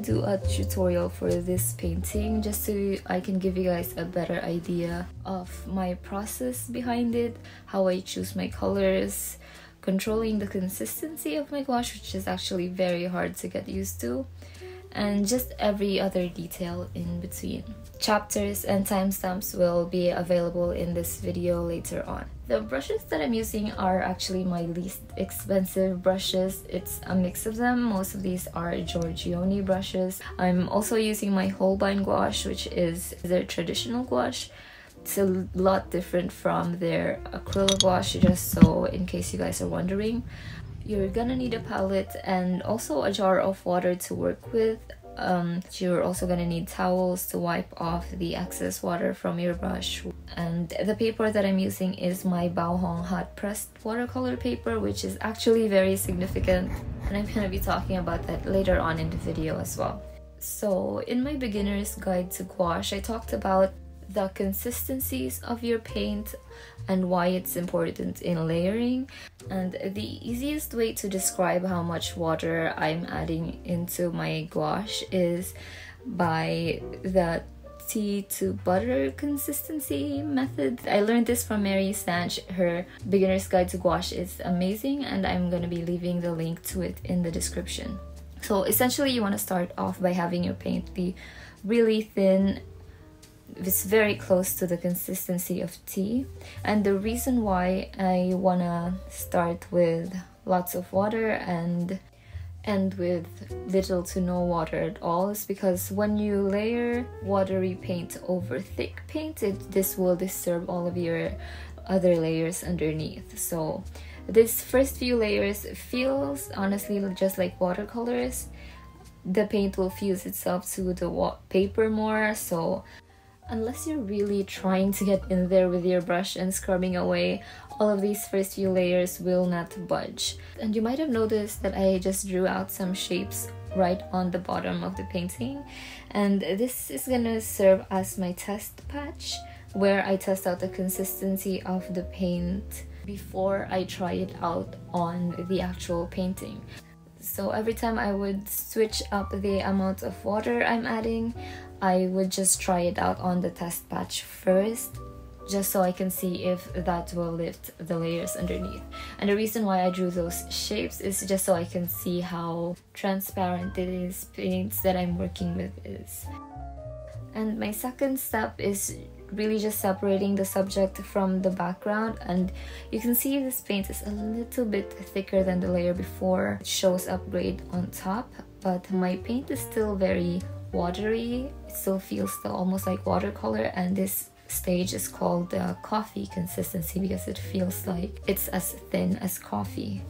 do a tutorial for this painting just so I can give you guys a better idea of my process behind it, how I choose my colors, controlling the consistency of my gouache, which is actually very hard to get used to, and just every other detail in between. Chapters and timestamps will be available in this video later on. The brushes that I'm using are actually my least expensive brushes. It's a mix of them. Most of these are Giorgione brushes. I'm also using my Holbein gouache, which is their traditional gouache. It's a lot different from their acrylic gouache, just so in case you guys are wondering. You're gonna need a palette and also a jar of water to work with. You're also gonna need towels to wipe off the excess water from your brush. And the paper that I'm using is my Bao Hong hot pressed watercolor paper, which is actually very significant, and I'm gonna be talking about that later on in the video as well. So in my beginner's guide to gouache, I talked about the consistencies of your paint and why it's important in layering. And the easiest way to describe how much water I'm adding into my gouache is by the tea to butter consistency method. I learned this from Mary Sanch. Her beginner's guide to gouache is amazing, and I'm going to be leaving the link to it in the description. So essentially you want to start off by having your paint be really thin. It's very close to the consistency of tea, and the reason why I wanna start with lots of water and end with little to no water at all is because when you layer watery paint over thick paint, this will disturb all of your other layers underneath. So this first few layers feels honestly just like watercolors. The paint will fuse itself to the paper more, so unless you're really trying to get in there with your brush and scrubbing away, all of these first few layers will not budge. And you might have noticed that I just drew out some shapes right on the bottom of the painting, and this is gonna serve as my test patch where I test out the consistency of the paint before I try it out on the actual painting. So every time I would switch up the amount of water I'm adding, I would just try it out on the test patch first, just so I can see if that will lift the layers underneath. And the reason why I drew those shapes is just so I can see how transparent these paints that I'm working with is. And my second step is really just separating the subject from the background, and you can see this paint is a little bit thicker than the layer before. It shows upgrade on top, but my paint is still very watery. It still feels almost like watercolor, and this stage is called the coffee consistency because it feels like it's as thin as coffee.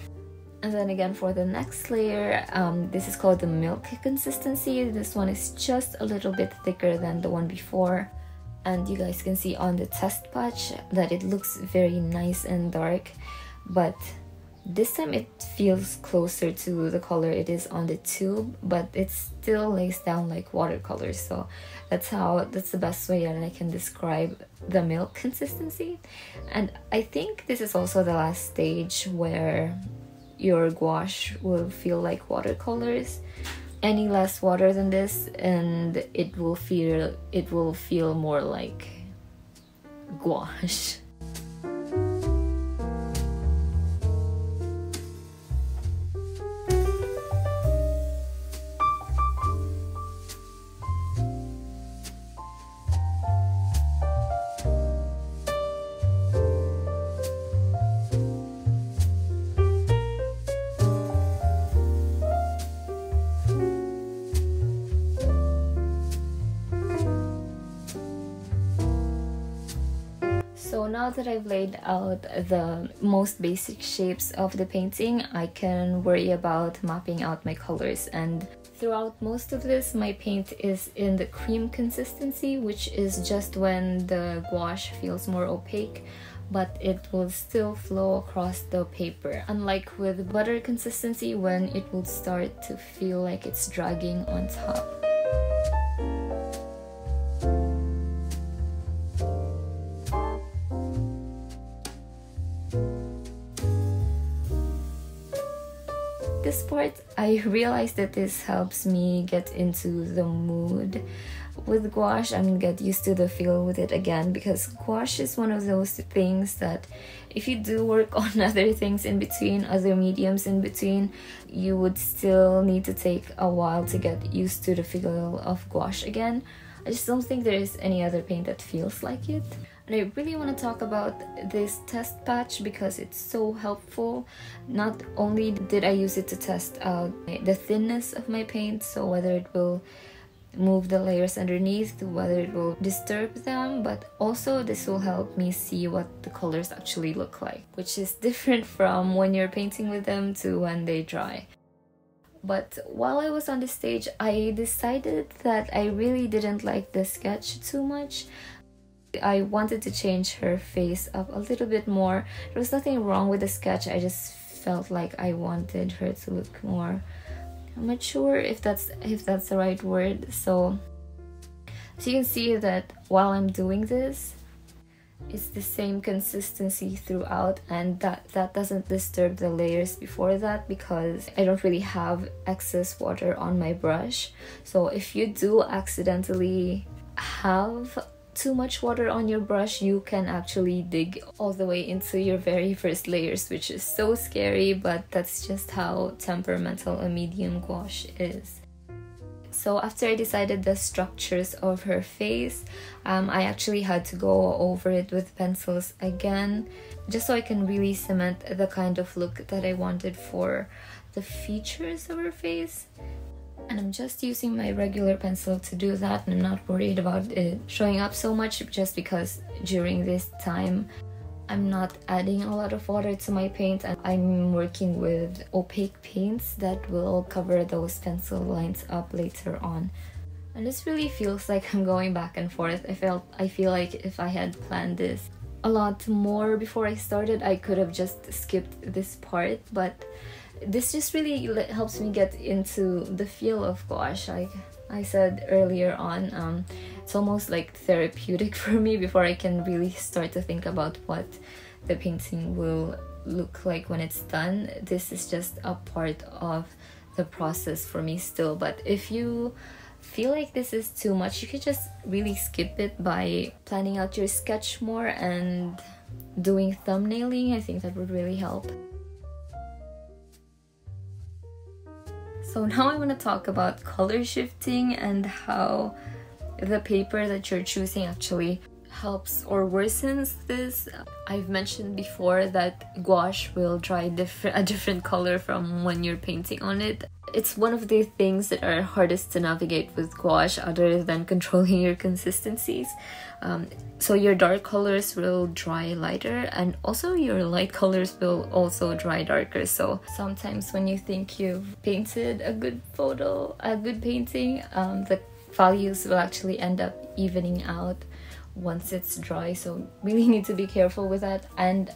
And then again for the next layer, this is called the milk consistency. This one is just a little bit thicker than the one before, and you guys can see on the test patch that it looks very nice and dark, but this time it feels closer to the color it is on the tube, but it still lays down like watercolor. So that's the best way that I can describe the milk consistency. And I think this is also the last stage where your gouache will feel like watercolors. Any less water than this and it will feel more like gouache. So now that I've laid out the most basic shapes of the painting, I can worry about mapping out my colors. And throughout most of this, my paint is in the cream consistency, which is just when the gouache feels more opaque, but it will still flow across the paper. Unlike with butter consistency, when it will start to feel like it's dragging on top. this part, I realized that this helps me get into the mood with gouache. I mean, get used to the feel with it again, because gouache is one of those things that if you do work on other things in between, other mediums in between, you would still need to take a while to get used to the feel of gouache again. I just don't think there is any other paint that feels like it. And I really want to talk about this test patch because it's so helpful. Not only did I use it to test out the thinness of my paint, so whether it will move the layers underneath, whether it will disturb them, but also this will help me see what the colors actually look like, which is different from when you're painting with them to when they dry. But while I was on the stage, I decided that I really didn't like the sketch too much. I wanted to change her face up a little bit more. There was nothing wrong with the sketch, I just felt like I wanted her to look more, I'm not sure if that's the right word. So you can see that while I'm doing this, it's the same consistency throughout, and that doesn't disturb the layers before that because I don't really have excess water on my brush. So if you do accidentally have too much water on your brush, you can actually dig all the way into your very first layers, which is so scary, but that's just how temperamental a medium gouache is. So after I decided the structures of her face, I actually had to go over it with pencils again, just so I can really cement the kind of look that I wanted for the features of her face. And I'm just using my regular pencil to do that, and I'm not worried about it showing up so much just because during this time I'm not adding a lot of water to my paint, and I'm working with opaque paints that will cover those pencil lines up later on. And this really feels like I'm going back and forth. I feel like if I had planned this a lot more before I started, I could have just skipped this part, but this just really helps me get into the feel of gouache. Like I said earlier on, it's almost like therapeutic for me before I can really start to think about what the painting will look like when it's done. This is just a part of the process for me still, but if you feel like this is too much, you could just really skip it by planning out your sketch more and doing thumbnailing. I think that would really help. So now I want to talk about color shifting and how the paper that you're choosing actually helps or worsens this. I've mentioned before that gouache will dry a different color from when you're painting on it. It's one of the things that are hardest to navigate with gouache other than controlling your consistencies. So your dark colors will dry lighter, and also your light colors will also dry darker. So sometimes when you think you've painted a good painting, the values will actually end up evening out once it's dry, so really need to be careful with that. And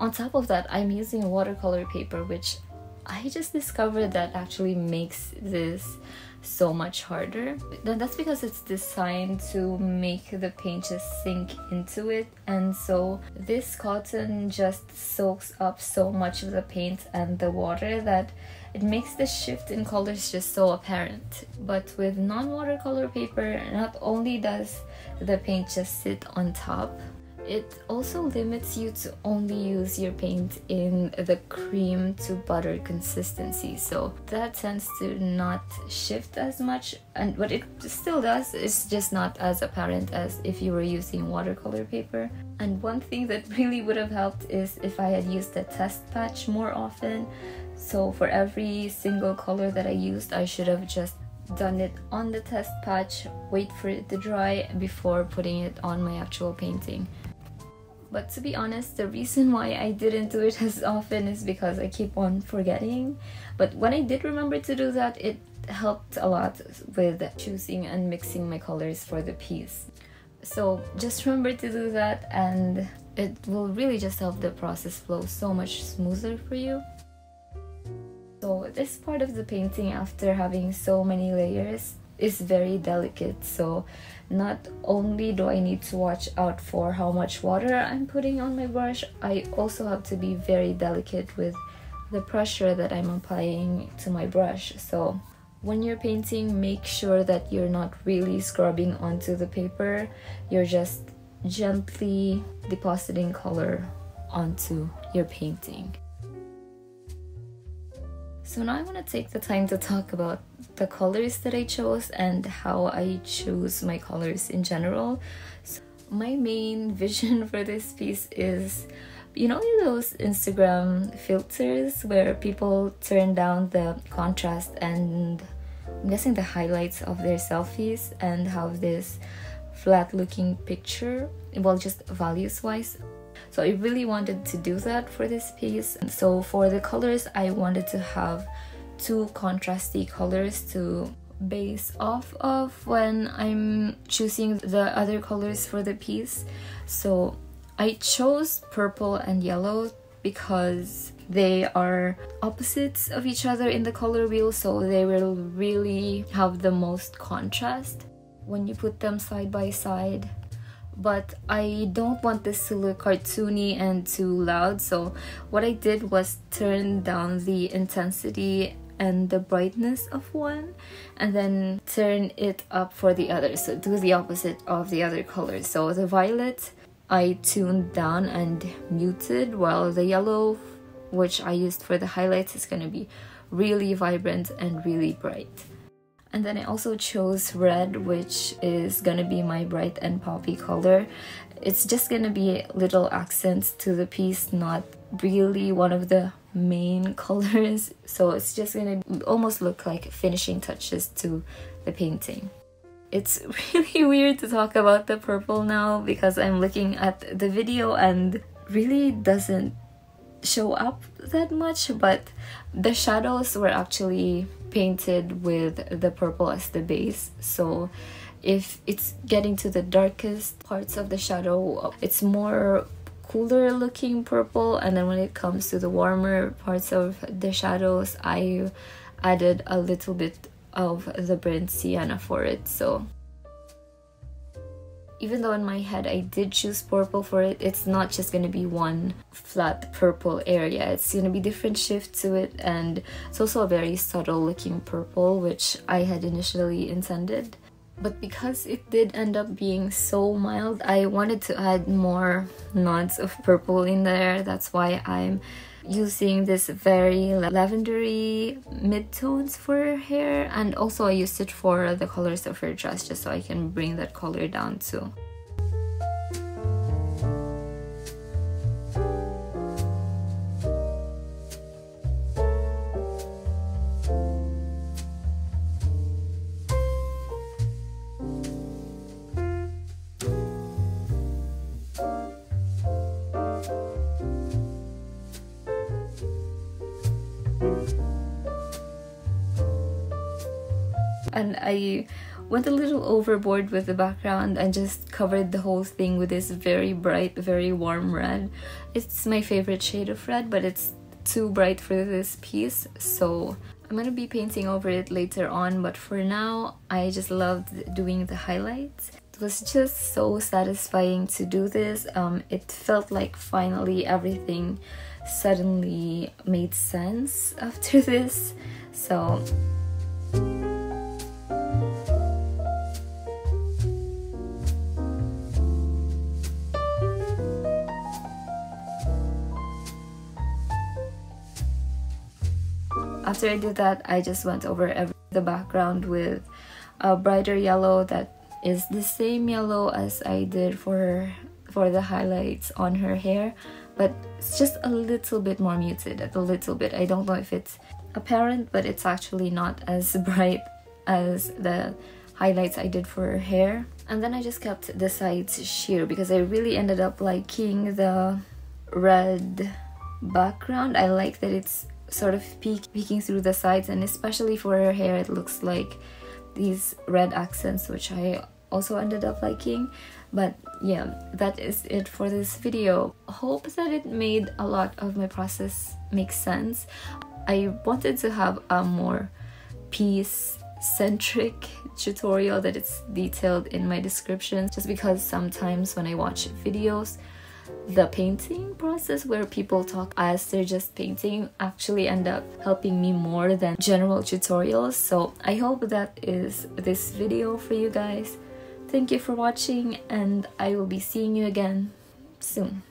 on top of that, I'm using watercolor paper, which I just discovered that actually makes this so much harder. That's because it's designed to make the paint just sink into it, and so this cotton just soaks up so much of the paint and the water that it makes the shift in colors just so apparent. But with non-watercolor paper, not only does the paint just sit on top, it also limits you to only use your paint in the cream to butter consistency, so that tends to not shift as much, and what it still does is just not as apparent as if you were using watercolor paper. And one thing that really would have helped is if I had used the test patch more often. So for every single color that I used, I should have just done it on the test patch, wait for it to dry before putting it on my actual painting. But to be honest, the reason why I didn't do it as often is because I keep on forgetting. But when I did remember to do that, it helped a lot with choosing and mixing my colors for the piece. So just remember to do that, and it will really just help the process flow so much smoother for you. So this part of the painting, after having so many layers, is very delicate. So not only do I need to watch out for how much water I'm putting on my brush, I also have to be very delicate with the pressure that I'm applying to my brush. So when you're painting, make sure that you're not really scrubbing onto the paper. You're just gently depositing color onto your painting. So now I want to take the time to talk about the colors that I chose and how I choose my colors in general. So my main vision for this piece is, you know, those Instagram filters where people turn down the contrast and I'm guessing the highlights of their selfies and have this flat looking picture, well, just values wise. So I really wanted to do that for this piece. And so for the colors, I wanted to have two contrasty colors to base off of when I'm choosing the other colors for the piece. So I chose purple and yellow because they are opposites of each other in the color wheel, so they will really have the most contrast when you put them side by side. But I don't want this to look cartoony and too loud, so what I did was turn down the intensity and the brightness of one and then turn it up for the other, so do the opposite of the other colors. So the violet I tuned down and muted, while the yellow, which I used for the highlights, is going to be really vibrant and really bright. And then I also chose red, which is gonna be my bright and poppy color. It's just gonna be little accents to the piece, not really one of the main colors. So it's just gonna almost look like finishing touches to the painting. It's really weird to talk about the purple now because I'm looking at the video and really doesn't show up that much, but the shadows were actually painted with the purple as the base. So if it's getting to the darkest parts of the shadow, it's more cooler looking purple, and then when it comes to the warmer parts of the shadows, I added a little bit of the burnt sienna for it. So even though in my head I did choose purple for it, it's not just going to be one flat purple area. It's going to be different shifts to it, and it's also a very subtle looking purple, which I had initially intended. But because it did end up being so mild, I wanted to add more nods of purple in there. That's why I'm using this very lavendery mid-tones for her hair, and also I used it for the colors of her dress just so I can bring that color down too. And I went a little overboard with the background and just covered the whole thing with this very bright, very warm red. It's my favorite shade of red, but it's too bright for this piece, so I'm gonna be painting over it later on. But for now, I just loved doing the highlights. It was just so satisfying to do this. It felt like finally everything suddenly made sense after this. So after I did that, I just went over the background with a brighter yellow that is the same yellow as I did for the highlights on her hair, but it's just a little bit more muted, a little bit. I don't know if it's apparent, but it's actually not as bright as the highlights I did for her hair. And then I just kept the sides sheer because I really ended up liking the red background. I like that it's sort of peeking through the sides, and especially for her hair it looks like these red accents, which I also ended up liking. But yeah, that is it for this video. Hope that it made a lot of my process make sense. I wanted to have a more piece-centric tutorial that it's detailed in my description, just because sometimes when I watch videos the painting process, where people talk as they're just painting, actually end up helping me more than general tutorials. So I hope that is this video for you guys. Thank you for watching, and I will be seeing you again soon.